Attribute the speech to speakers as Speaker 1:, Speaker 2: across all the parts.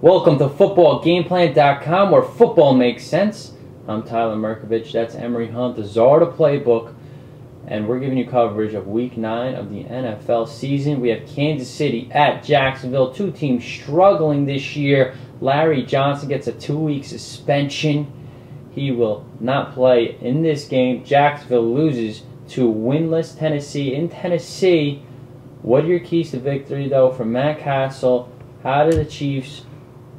Speaker 1: Welcome to footballgameplan.com, where football makes sense. I'm Tyler Merkovich, that's Emery Hunt, the czar of the playbook, and we're giving you coverage of Week 9 of the NFL season. We have Kansas City at Jacksonville, two teams struggling this year. Larry Johnson gets a 2-week suspension. He will not play in this game. Jacksonville loses to winless Tennessee. In Tennessee, what are your keys to victory, though, from Matt Cassel? How do the Chiefs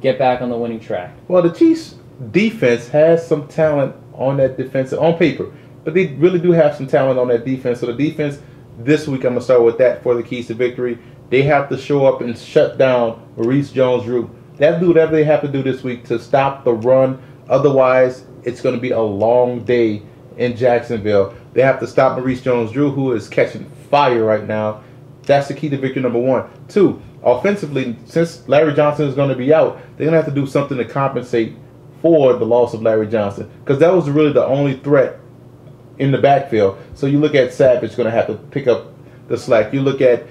Speaker 1: get back on the winning track?
Speaker 2: Well, the Chiefs' defense has some talent on that defense on paper, but they really do have some talent on that defense. So the defense this week, I'm going to start with that for the keys to victory. They have to show up and shut down Maurice Jones-Drew. They have to do whatever they have to do this week to stop the run. Otherwise, it's going to be a long day in Jacksonville. They have to stop Maurice Jones-Drew, who is catching fire right now. That's the key to victory number one. Two, offensively, since Larry Johnson is going to be out, they're going to have to do something to compensate for the loss of Larry Johnson, because that was really the only threat in the backfield. So you look at Savage going to have to pick up the slack. You look at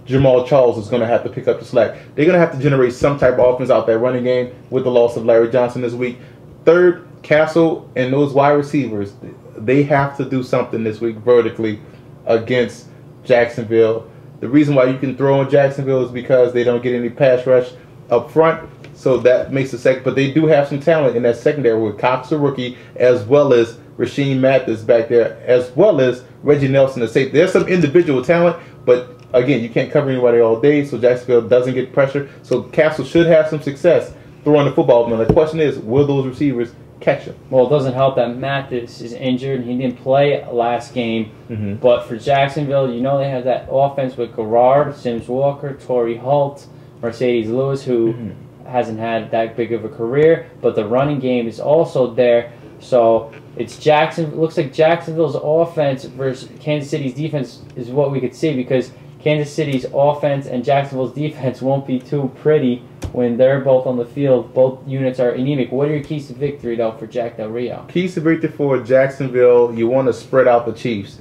Speaker 2: Jamal Charles is going to have to pick up the slack. They're going to have to generate some type of offense out that running game with the loss of Larry Johnson this week. Third, Cassel and those wide receivers, they have to do something this week vertically against Jacksonville. The reason why you can throw in Jacksonville is because they don't get any pass rush up front, so that makes the second. But they do have some talent in that secondary with Cox, the rookie, as well as Rasheem Mathis back there, as well as Reggie Nelson, the safety. There's some individual talent, but again, you can't cover anybody all day, so Jacksonville doesn't get pressure. So Cassel should have some success throwing the football. Now the question is, will those receivers catch him?
Speaker 1: Well, it doesn't help that Mathis is injured. He didn't play last game. But for Jacksonville, you know they have that offense with Garrard, Sims Walker, Torrey Holt, Mercedes Lewis, who hasn't had that big of a career. But the running game is also there. So it's looks like Jacksonville's offense versus Kansas City's defense is what we could see, because Kansas City's offense and Jacksonville's defense won't be too pretty when they're both on the field. Both units are anemic. What are your keys to victory, though, for Jack Del Rio?
Speaker 2: Keys to victory for Jacksonville, you want to spread out the Chiefs.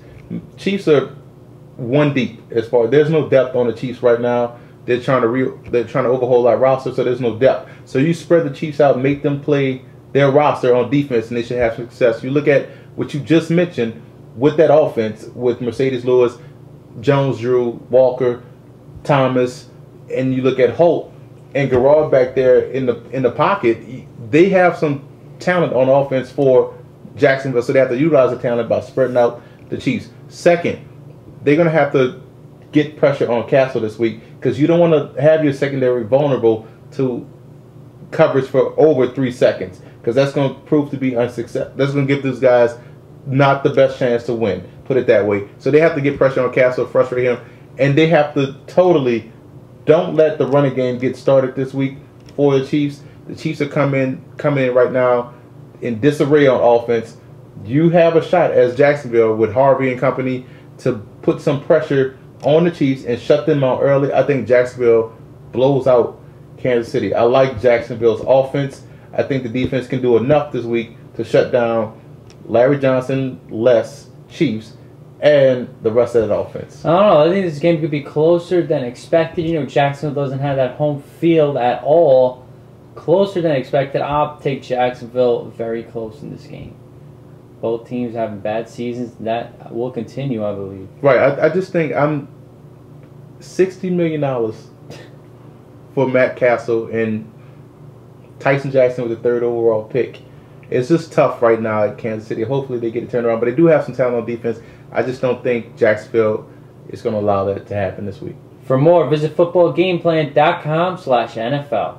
Speaker 2: Chiefs are one deep as far. There's no depth on the Chiefs right now. They're trying to overhaul that roster, so there's no depth. So you spread the Chiefs out, make them play their roster on defense, and they should have success. You look at what you just mentioned with that offense, with Mercedes Lewis, Jones-Drew, Walker, Thomas, and you look at Holt and Garrard back there in the pocket. They have some talent on offense for Jacksonville, so they have to utilize the talent by spreading out the Chiefs. Second, they're going to have to get pressure on Cassel this week, because you don't want to have your secondary vulnerable to coverage for over 3 seconds, because that's going to prove to be unsuccessful. That's going to give those guys not the best chance to win, put it that way. So they have to get pressure on Cassel, frustrate him, and they have to totally don't let the running game get started this week for the Chiefs. The Chiefs are coming in right now in disarray on offense. You have a shot as Jacksonville with Harvey and company to put some pressure on the Chiefs and shut them out early. I think Jacksonville blows out Kansas City. I like Jacksonville's offense. I think the defense can do enough this week to shut down Larry Johnson, less Chiefs, and the rest of that offense.
Speaker 1: I don't know. I think this game could be closer than expected. You know, Jacksonville doesn't have that home field at all. Closer than expected. I'll take Jacksonville very close in this game. Both teams having bad seasons. That will continue, I believe.
Speaker 2: Right. I just think I'm $60 million for Matt Cassel and Tyson Jackson with the 3rd overall pick. It's just tough right now at Kansas City. Hopefully they get it turned around, but they do have some talent on defense. I just don't think Jacksonville is going to allow that to happen this week.
Speaker 1: For more, visit footballgameplan.com/NFL.